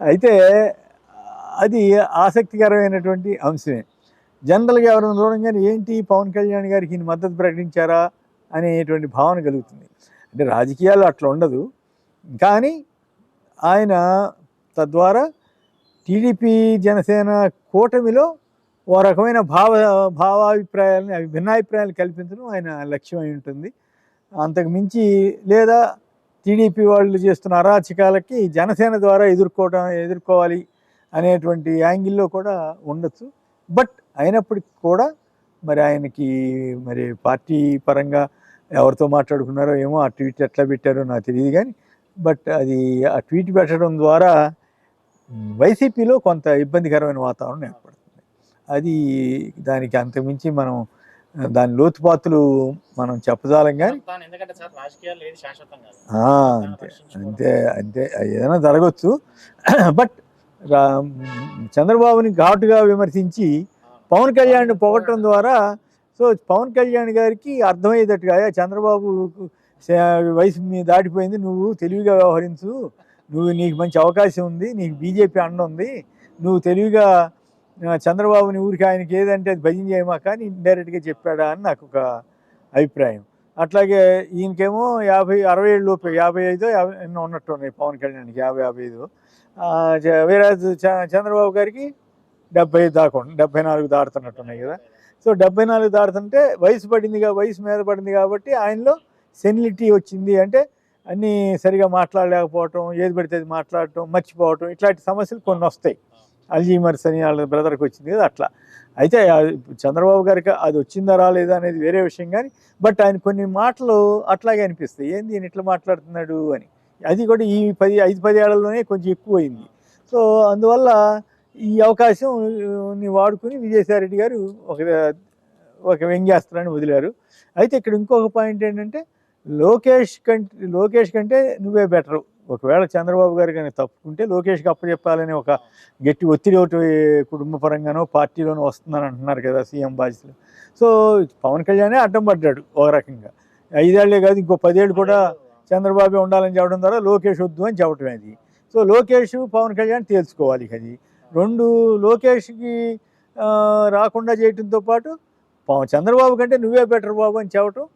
అయితే అది ఆసక్తికరమైనటువంటి అంశమే. జనరల్‌గా ఎవరైనా చూడంగానే ఏంటి పవన్ కళ్యాణ్ గారికి ఈయన మద్దతు ప్రకటించారా అనేటువంటి భావన కలుగుతుంది. అంటే రాజకీయాల్లో అట్లా ఉండదు. కానీ ఆయన తద్వారా టీడీపీ, జనసేన కూటమిలో ఓ రకమైన భావాభిప్రాయాలని భిన్నాభిప్రాయాలు కల్పించడం ఆయన లక్ష్యం అయి ఉంటుంది. అంతకు మించి లేదా టీడీపీ వాళ్ళు చేస్తున్న అరాచకాలకి జనసేన ద్వారా ఎదుర్కోవాలి అనేటువంటి యాంగిల్లో కూడా ఉండొచ్చు. బట్ అయినప్పటికి కూడా మరి ఆయనకి మరి పార్టీ పరంగా ఎవరితో మాట్లాడుకున్నారో ఏమో, ఆ ట్వీట్ ఎట్లా పెట్టారో నాకు తెలియదు కానీ బట్ అది ఆ ట్వీట్ పెట్టడం ద్వారా వైసీపీలో కొంత ఇబ్బందికరమైన వాతావరణం ఏర్పడుతుంది. అది దానికి అంతకుమించి మనం దాని లోతుపాతులు మనం చెప్పజాలం కానీ అంతే అంతే అంతే ఏదైనా జరగచ్చు. బట్ చంద్రబాబుని ఘాటుగా విమర్శించి పవన్ కళ్యాణ్ని పొగట్టడం ద్వారా పవన్ కళ్యాణ్ గారికి అర్థమయ్యేటట్టుగా చంద్రబాబు వయసు మీద దాటిపోయింది, నువ్వు తెలివిగా వ్యవహరించు, నీకు మంచి అవకాశం ఉంది, నీకు బీజేపీ అండ ఉంది, నువ్వు తెలివిగా చంద్రబాబుని ఊరికి ఆయనకి ఏదంటే అది భజన చేయమా కానీ ఇండైరెక్ట్గా చెప్పాడా అని నాకు ఒక అభిప్రాయం. అట్లాగే ఈయనకేమో 60 లోపే 55 ఎన్నో ఉన్నట్టు ఉన్నాయి పవన్ కళ్యాణ్కి 55 వేరే చంద్రబాబు గారికి 70 దాకా 74 దాటుతున్నట్టున్నాయి కదా. 74 దాటుతుంటే వయసు మీద పడింది కాబట్టి ఆయనలో సెనిలిటీ వచ్చింది. అంటే అన్నీ సరిగా మాట్లాడలేకపోవటం, ఏది పడితే అది మాట్లాడటం, మర్చిపోవటం, ఇట్లాంటి సమస్యలు కొన్ని వస్తాయి. అల్జీమర్స్ అని వాళ్ళ బ్రదర్కి వచ్చింది కదా అట్లా. అయితే చంద్రబాబు గారికి అది వచ్చిందా రాలేదా అనేది వేరే విషయం కానీ బట్ ఆయన కొన్ని మాటలు అట్లాగే అనిపిస్తాయి, ఏంది ఈయన ఇట్లా మాట్లాడుతున్నాడు అని. అది కూడా ఈ 5-10 ఏళ్లలోనే కొంచెం ఎక్కువైంది. అందువల్ల ఈ అవకాశంని వాడుకుని విజయసాయిరెడ్డి గారు ఒక వ్యంగ్యాస్త్రాన్ని వదిలారు. అయితే ఇక్కడ ఇంకొక పాయింట్ ఏంటంటే లోకేష్ కంటే నువ్వే బెటరు. ఒకవేళ చంద్రబాబు గారు కానీ తప్పుకుంటే లోకేష్కి అప్పచెప్పాలని ఒక గట్టి ఒత్తిడి ఒకటి కుటుంబ పరంగానో పార్టీలోనో వస్తుందని అంటున్నారు కదా సీఎం బాధ్యతలు. పవన్ కళ్యాణే అడ్డం పడ్డాడు ఒక రకంగా. 5 ఏళ్లే కాదు ఇంకో 10 ఏళ్ళు కూడా చంద్రబాబే ఉండాలని చెప్పడం ద్వారా లోకేష్ వద్దు అని చెప్పడం అది. లోకేష్ పవన్ కళ్యాణ్ తేల్చుకోవాలి. అది 2 లోకేష్కి రాకుండా చేయడంతో పాటు చంద్రబాబు కంటే నువ్వే బెటర్ బాబు అని చెప్పడం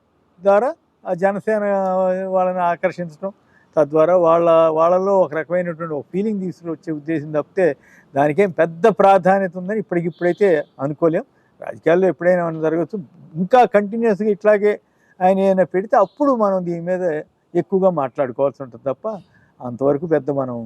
ద్వారా ఆ జనసేన వాళ్ళని ఆకర్షించడం, తద్వారా వాళ్ళలో ఒక రకమైనటువంటి ఒక ఫీలింగ్ తీసుకొచ్చే ఉద్దేశం తప్పితే దానికేం పెద్ద ప్రాధాన్యత ఉందని ఇప్పటికిప్పుడైతే అనుకోలేం. రాజకీయాల్లో ఎప్పుడైనా జరగచ్చు. ఇంకా కంటిన్యూస్గా ఇట్లాగే ఆయన ఏమైనా పెడితే అప్పుడు మనం దీని మీద ఎక్కువగా మాట్లాడుకోవాల్సి ఉంటుంది తప్ప అంతవరకు పెద్ద మనం